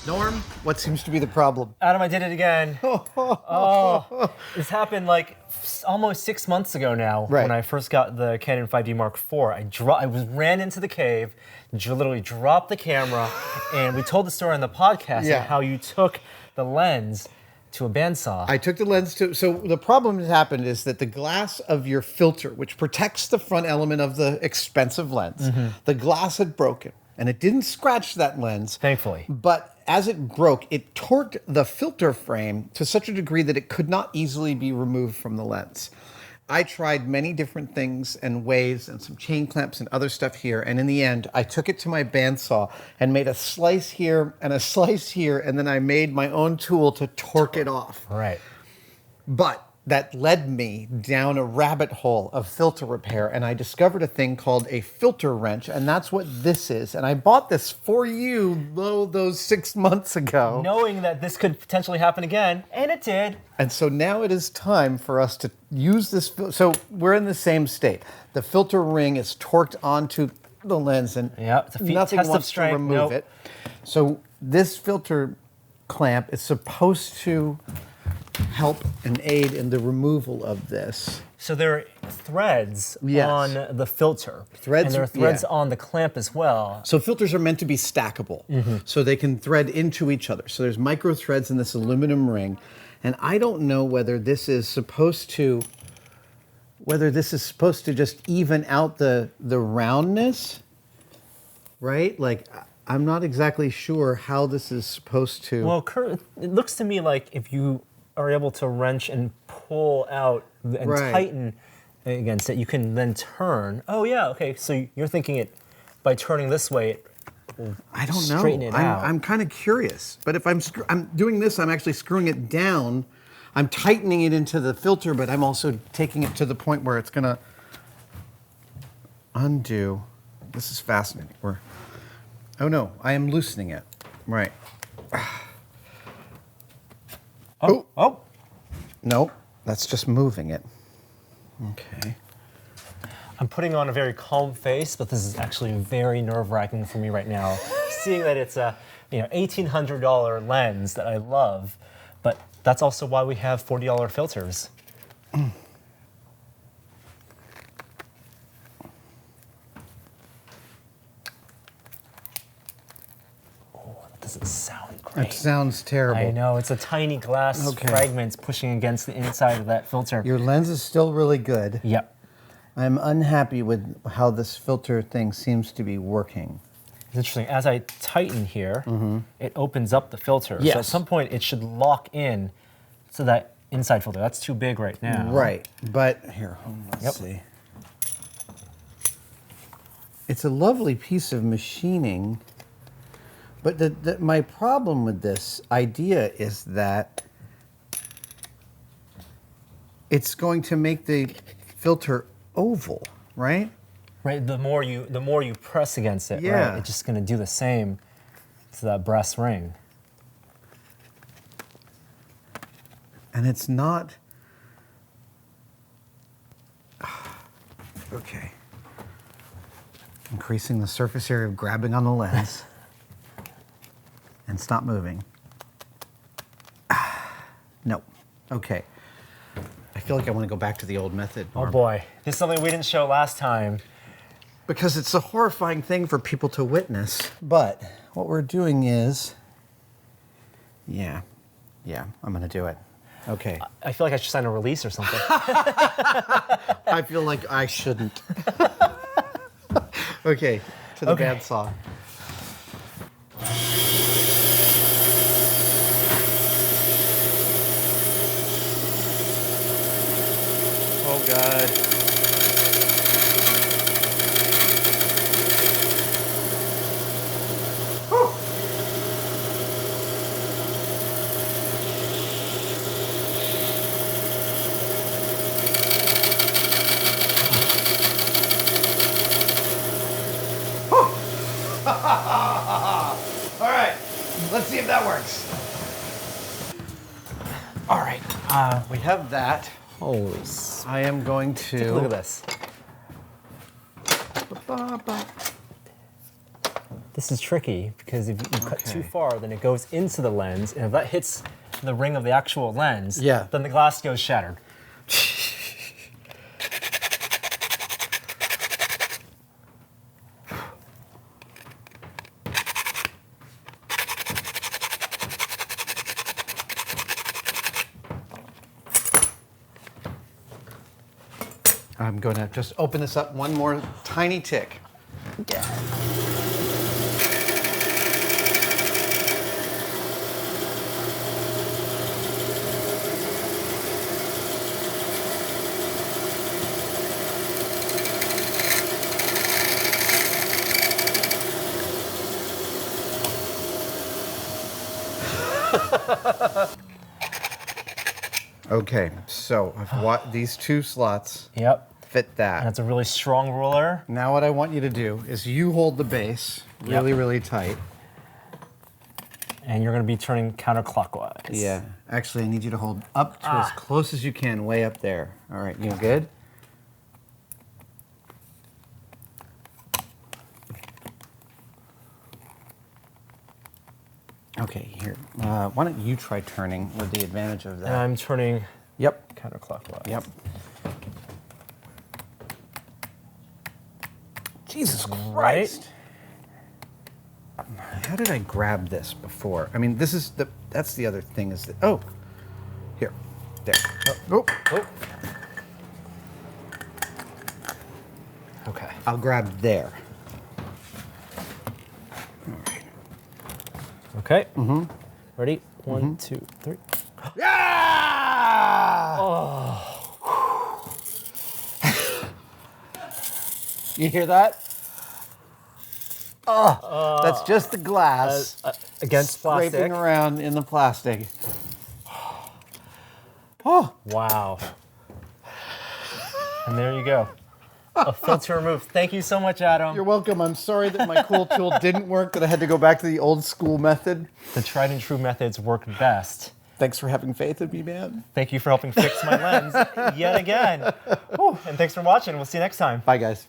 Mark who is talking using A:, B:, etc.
A: Norm, what seems to be the problem?
B: Adam, I did it again. Oh, this happened like almost 6 months ago now.
A: Right.
B: When I first got the Canon 5D Mark IV. I ran into the cave, literally dropped the camera, and we told the story on the podcast
A: Yeah.
B: of how you took the lens to a bandsaw.
A: I took the lens to, so the problem that happened is that the glass of your filter, which protects the front element of the expensive lens, the glass had broken. And it didn't scratch that lens.
B: Thankfully.
A: But as it broke, it torqued the filter frame to such a degree that it could not easily be removed from the lens. I tried many different things and ways and some chain clamps and other stuff here. And in the end, I took it to my bandsaw and made a slice here and a slice here. And then I made my own tool to torque it off.
B: Right.
A: But that led me down a rabbit hole of filter repair, and I discovered a thing called a filter wrench, and that's what this is. And I bought this for you those 6 months ago.
B: Knowing that this could potentially happen again, and it did.
A: And so now it is time for us to use this. So we're in the same state. The filter ring is torqued onto the lens, and
B: It's a
A: nothing
B: test of
A: wants
B: strength.
A: to remove it. So this filter clamp is supposed to help and aid in the removal of this.
B: So there are threads
A: Yes.
B: on the filter.
A: Threads,
B: and there are threads
A: yeah.
B: on the clamp as well.
A: So filters are meant to be stackable, so they can thread into each other. So there's micro threads in this aluminum ring, and I don't know whether this is supposed to just even out the roundness, right? Like, I'm not exactly sure how this is supposed to.
B: Well, Kurt, it looks to me like if you are able to wrench and pull out and
A: Right.
B: tighten against it, you can then turn. Oh yeah, okay. So you're thinking it by turning this way, it will
A: I don't know.
B: straighten it out.
A: I'm kind of curious, but if I'm doing this, I'm actually screwing it down. I'm tightening it into the filter, but I'm also taking it to the point where it's gonna undo. This is fascinating. Oh no, I am loosening it. Right.
B: Oh.
A: No, that's just moving it. Okay.
B: I'm putting on a very calm face, but this is actually very nerve-wracking for me right now. Seeing that it's a $1,800 lens that I love, but that's also why we have $40 filters. Doesn't sound great.
A: It sounds terrible.
B: I know, it's a tiny glass fragments pushing against the inside of that filter.
A: Your lens is still really good.
B: Yep.
A: I'm unhappy with how this filter thing seems to be working.
B: It's interesting. As I tighten here, it opens up the filter.
A: Yes.
B: So at some point, it should lock in to that inside filter. That's too big right now.
A: Right, but here, let's see. It's a lovely piece of machining, but my problem with this idea is that it's going to make the filter oval, right?
B: Right. The more you press against it,
A: Yeah.
B: right, it's just going to do the same to that brass ring.
A: And it's not. Okay. Increasing the surface area of grabbing on the lens. And stop moving. No. Okay. I feel like I want to go back to the old method.
B: Oh boy, this is something we didn't show last time.
A: Because it's a horrifying thing for people to witness. But what we're doing is, yeah, I'm going to do it. Okay.
B: I feel like I should sign a release or something.
A: I feel like I shouldn't. Okay, to the bandsaw. Oh God. All right, let's see if that works. All right, we have that.
B: Holy
A: I am going to.
B: Take a look at this. This is tricky because if you cut too
A: Okay.
B: far, then it goes into the lens, and if that hits the ring of the actual lens,
A: Yeah.
B: then the glass goes shattered.
A: I'm going to just open this up one more tiny tick. Okay, so these two slots
B: Yep.
A: fit that.
B: And it's a really strong ruler.
A: Now what I want you to do is you hold the base really, really tight.
B: And you're going to be turning counterclockwise.
A: Yeah. Actually, I need you to hold up to as close as you can, way up there. All right, you good? Okay, here. Why don't you try turning with the advantage of that?
B: And I'm turning
A: Yep.
B: counterclockwise.
A: Yep. Jesus Christ. How did I grab this before? I mean, that's the other thing is that, oh, here, there. Oh.
B: Oh. Okay.
A: I'll grab there. All right.
B: Okay. Ready? 1, 2, 3.
A: Yeah! You hear that? Oh, that's just the glass
B: Against
A: scraping
B: plastic.
A: around in the plastic. Oh,
B: Wow. And there you go. A filter removed. Thank you so much, Adam.
A: you're welcome. I'm sorry that my cool tool didn't work, that I had to go back to the old school method.
B: The tried and true methods work best.
A: Thanks for having faith in me, man.
B: Thank you for helping fix my lens yet again. Whew. And thanks for watching. We'll see you next time.
A: Bye, guys.